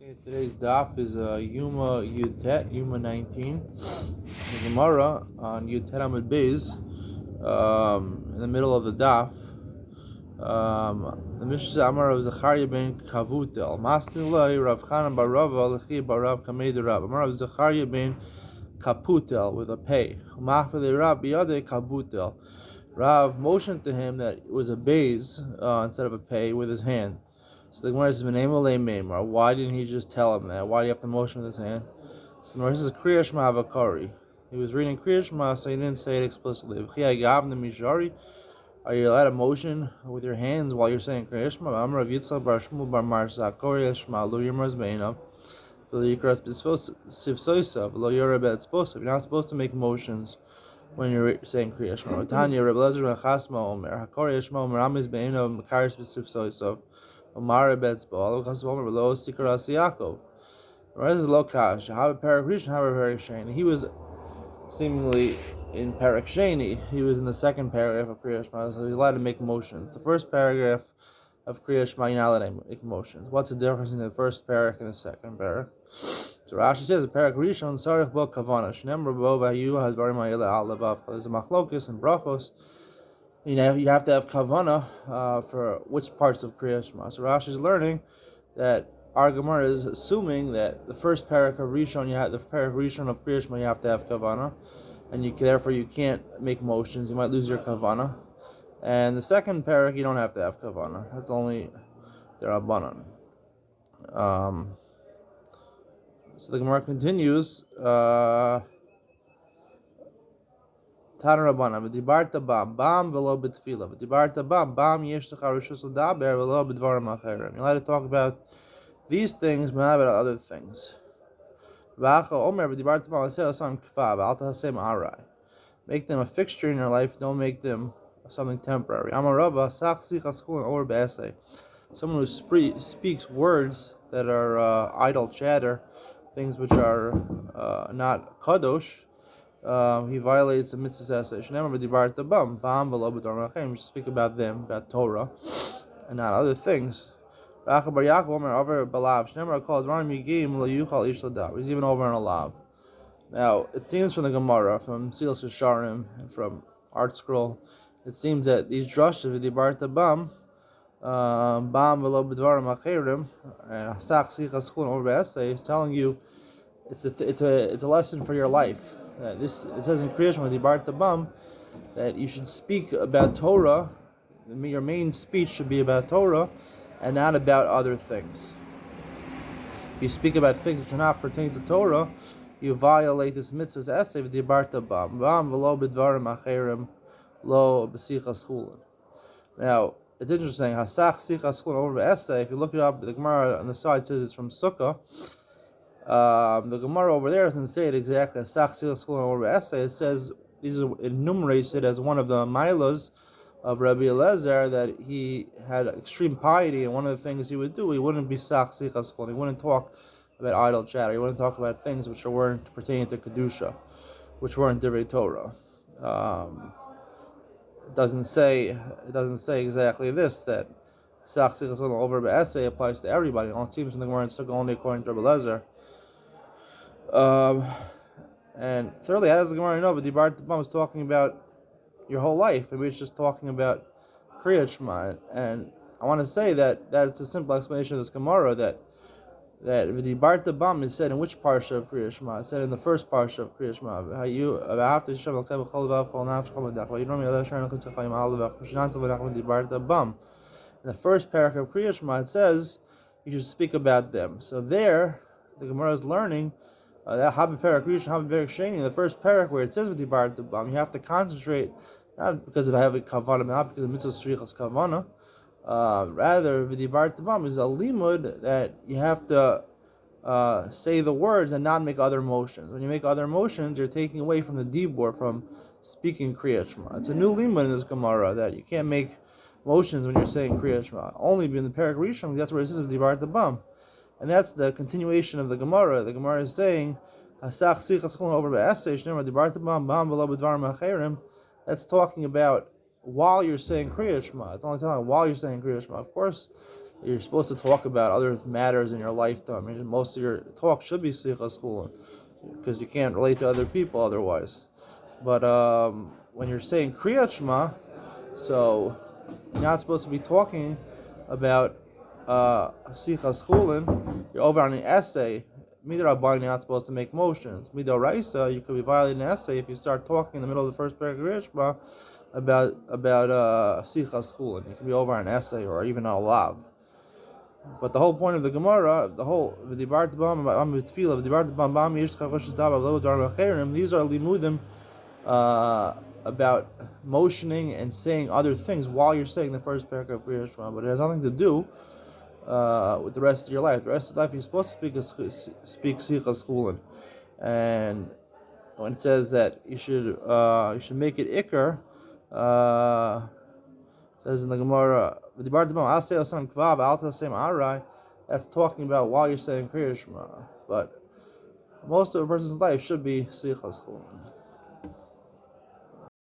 Okay, today's daf is Yoma Yutet, Yoma 19. The Gemara on Yutet Amud Beis, in the middle of the daf. The Mishnah says, Amar of Zechariah ben Kavutel, Mastin Loi, Rav Chanan bar Rava, Lechi bar Rav Kamei Rav. Amar of Zechariah ben Kaputel, with a pay. Machvele Rav biyade Kabutel. Rav motioned to him that it was a bays instead of a pay with his hand. So the Gemara says, why didn't he just tell him that? Why do you have to motion with his hand? So the Gemara says, Kriya Shema Avakari. He was reading Kriya Shema, so he didn't say it explicitly. Are you allowed to motion with your hands while you're saying Kriya Shema? Amar Rav Yitzchak bar Shmuel bar Marsa, Kriya Shema, lo yirmaz beinav, v'lo yikras b'sivsoisav, v'lo yoreh be'etzposav. You're not supposed to make motions when you're saying Kriya Shema. Tanya, Reb Lezer ben Chasma Omer, HaKriya Shema Omer Amiz beinav, Mekaris b'sivsoisav, Omar be'etzpo, Alo Chasma Omer, v'lo sikaras Yaakov. This is Lokash. Have a parak rishon, have a parak sheni. He was seemingly in parak sheni. He was in the second paragraph of Kriya Shema, so he's allowed to make motions. The first paragraph of Kriya Shema, you're not allowed to make motions. What's the difference between the first parak and the second parak? So Rashi says, parak rishon sarich bo kavana. Shnem bo v'hayu hadvarim ha'yele al levav. There's a machlokis and brachos. You have to have kavana for which parts of Kriya Shema. So Rashi is learning that our Gemara is assuming that the first parak of Rishon, the parak Rishon of Kriya Shema, you have to have kavana, and therefore you can't make motions. You might lose your kavana. And the second parak, you don't have to have kavana. That's only the Rabbanan. So the Gemara continues. Tana Rabbanan, v'dibarta bam v'lo b'tfila, v'dibarta bam yesh lecha rishus l'daber v'lo b'dvarim acherim. You're allowed to talk about these things, but not about other things. Make them a fixture in your life, don't make them something temporary. Someone who speaks words that are idle chatter, things which are not kadosh, he violates the mitzvah essay. You speak about them, about Torah, and not other things. He's even over in a lav. Now, it seems from the Gemara, from Silas Yesharim, and from Art Scroll, it seems that these drushes, v'dibarta bam v'lo b'dvarim acherim, and hasach sicha skun over essay, is telling you it's a lesson for your life. It says in Kriya Shema v'dibarta bam that you should speak about Torah. Your main speech should be about Torah, and not about other things. If you speak about things which are not pertaining to Torah, you violate this mitzvah's essay v'dibarta bam v'lo b'dvarim acherim lo b'sicha schulin. Now, it's interesting. Hasach sicha schulin over essay. If you look it up, the Gemara on the side says it's from Sukkah. The Gemara over there doesn't say it exactly. Hasach sicha schulin over essay. It says it enumerates it as one of the milas of Rabbi Eliezer, that he had extreme piety, and one of the things he would do, he wouldn't be sach sichas chol. He wouldn't talk about idle chatter. He wouldn't talk about things which weren't pertaining to kedusha, which weren't divrei Torah. It doesn't say exactly this, that sach sichas chol over be'esay applies to everybody. It seems in the Gemara it's only according to Rabbi Eliezer. And thirdly, how does the Gemara know? But Dibar was talking about your whole life. Maybe it's just talking about Kriya Shema. And I want to say that it's a simple explanation of this Gemara, that V'dibarta bam is said in which parsha of Kriya Shema? It's said in the first parsha of Kriya Shema. In the first paragraph of Kriya Shema, it says you should speak about them. So there, the Gemara is learning that Habib Parak Rishon, Habib Parak Sheni, in the first parak where it says v'dibarta bam, you have to concentrate, not because of having kavana, not because of mitzvah strichas kavana. Rather, v'dibarta bam is a limud that you have to say the words and not make other motions. When you make other motions, you're taking away from the dibur, from speaking Kriya Shema. It's a new limud in this Gemara that you can't make motions when you're saying Kriya Shema. Only in the parak Rishon, that's where it says v'dibarta bam. And that's the continuation of the Gemara. The Gemara is saying, that's talking about while you're saying Kriya Shema. It's only telling while you're saying Kriya Shema. Of course, You're supposed to talk about other matters in your lifetime. I mean, most of your talk should be sichas chulin, because you can't relate to other people otherwise. But when you're saying kriyat shema, so you're not supposed to be talking about sichas chulin. You're over on an essay. Midrabanan, you're not supposed to make motions. Midoraisa, you could be violating an essay if you start talking in the middle of the first paragraph of Shema about sichas chulin. You could be over on an essay or even on a lav. But the whole point of the Gemara, these are limudim about motioning and saying other things while you're saying the first paragraph of Kriyat Shema, but it has nothing to do with the rest of your life. The rest of your life, you're supposed to speak sichas chulin, and when it says that you should make it ikar, it says in the Gemara, that's talking about while you're saying Kriyat Shema, but most of a person's life should be sichas chulin.